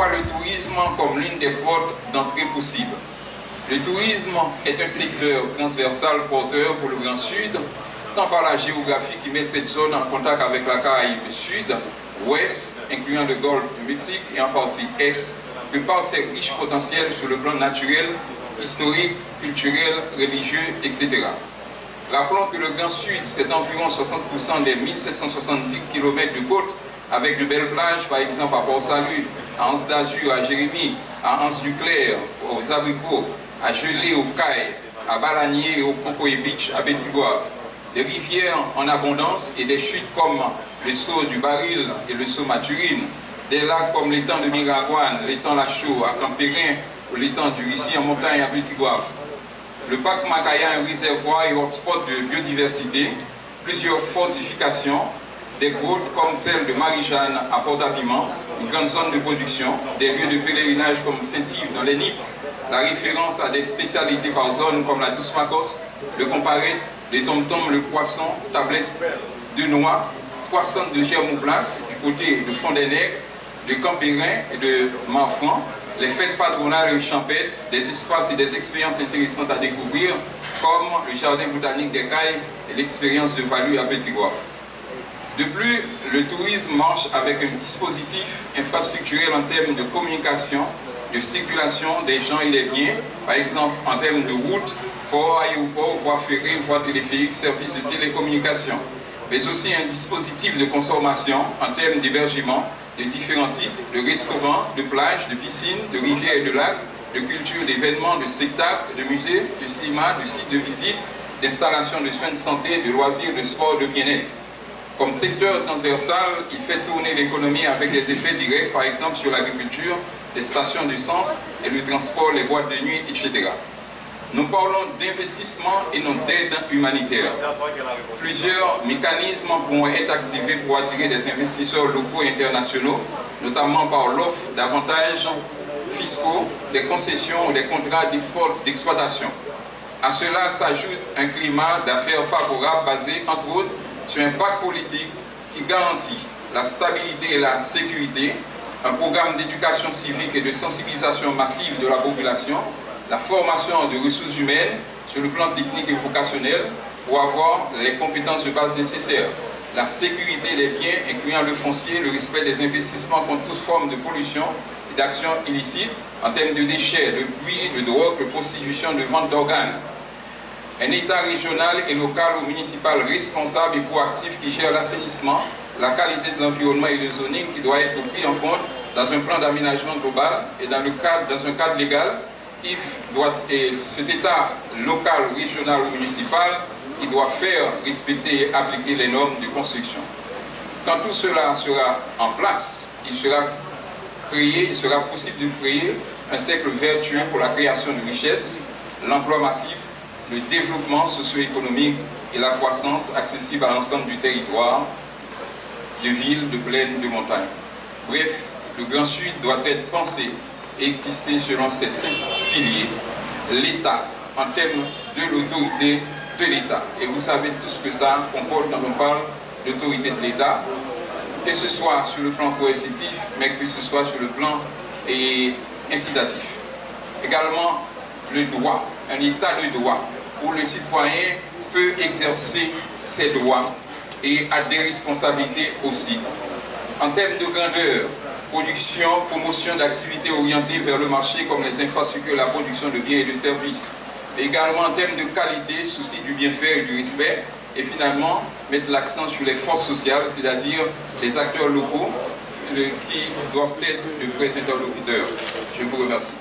voit le tourisme comme l'une des portes d'entrée possibles. Le tourisme est un secteur transversal porteur pour le Grand Sud, tant par la géographie qui met cette zone en contact avec la Caraïbe Sud, Ouest, incluant le Golfe du Mexique et en partie Est, que par ses riches potentiels sur le plan naturel, historique, culturel, religieux, etc. Rappelons que le Grand Sud, c'est environ 60% des 1770 km de côte, avec de belles plages, par exemple à Port-Salut, à Anse d'Azur, à Jérémie, à Anse du Clair, aux Abricots, à Gelée, aux Cailles, à Balanier et au Cocoy Beach, à Betiguave. Des rivières en abondance et des chutes comme le Saut du Baril et le Saut Maturine, des lacs comme l'étang de Miragouane, l'étang Lachaux à Campérin ou l'étang du Rissi en montagne à Betiguave. Le parc Macaya est un réservoir et hotspot de biodiversité, plusieurs fortifications, des grottes comme celle de Marie-Jeanne à Port-à-Piment, une grande zone de production, des lieux de pèlerinage comme Saint-Yves dans les Nippes, la référence à des spécialités par zone comme la Tousmakos, le Comparette, les tom-toms, le poisson, tablette de noix, 3 centres de Germouplas du côté de Fond-des-Nègres, de Campérin et de Marfranc, les fêtes patronales champêtres, des espaces et des expériences intéressantes à découvrir, comme le jardin botanique des Cailles et l'expérience de Valu à Betiguave. De plus, le tourisme marche avec un dispositif infrastructurel en termes de communication, de circulation des gens et des biens, par exemple en termes de routes, port, aéroport, voies ferrées, voies téléphériques, services de télécommunication, mais aussi un dispositif de consommation en termes d'hébergement de différents types, de restaurants, de plages, de piscines, de rivières et de lacs, de culture, d'événements, de spectacles, de musées, de cinéma, de sites de visite, d'installations de soins de santé, de loisirs, de sport, de bien-être. Comme secteur transversal, il fait tourner l'économie avec des effets directs, par exemple sur l'agriculture, les stations d'essence et le transport, les boîtes de nuit, etc. Nous parlons d'investissement et non d'aide humanitaire. Plusieurs mécanismes pourront être activés pour attirer des investisseurs locaux et internationaux, notamment par l'offre d'avantages fiscaux, des concessions ou des contrats d'exploitation. À cela s'ajoute un climat d'affaires favorable basé, entre autres, sur un pacte politique qui garantit la stabilité et la sécurité, un programme d'éducation civique et de sensibilisation massive de la population, la formation de ressources humaines sur le plan technique et vocationnel pour avoir les compétences de base nécessaires, la sécurité des biens incluant le foncier, le respect des investissements contre toute forme de pollution et d'actions illicites en termes de déchets, de buis, de drogue, de prostitution, de vente d'organes. Un État régional et local ou municipal responsable et proactif qui gère l'assainissement, la qualité de l'environnement et le zoning qui doit être pris en compte dans un plan d'aménagement global et dans un cadre légal qui doit, et cet État local, régional ou municipal qui doit faire respecter et appliquer les normes de construction. Quand tout cela sera en place, il sera possible de créer un cercle vertueux pour la création de richesses, l'emploi massif, le développement socio-économique et la croissance accessible à l'ensemble du territoire, de villes, de plaines, de montagnes. Bref, le Grand Sud doit être pensé et exister selon ces 5 piliers. L'État, en termes de l'autorité de l'État. Et vous savez tout ce que ça comporte quand on parle d'autorité de l'État, que ce soit sur le plan coercitif, mais que ce soit sur le plan incitatif. Également, le droit, un État de droit, où le citoyen peut exercer ses droits et a des responsabilités aussi. En termes de grandeur, production, promotion d'activités orientées vers le marché comme les infrastructures, la production de biens et de services. Et également en termes de qualité, souci du bien-faire et du respect. Et finalement, mettre l'accent sur les forces sociales, c'est-à-dire les acteurs locaux qui doivent être de vrais interlocuteurs. Je vous remercie.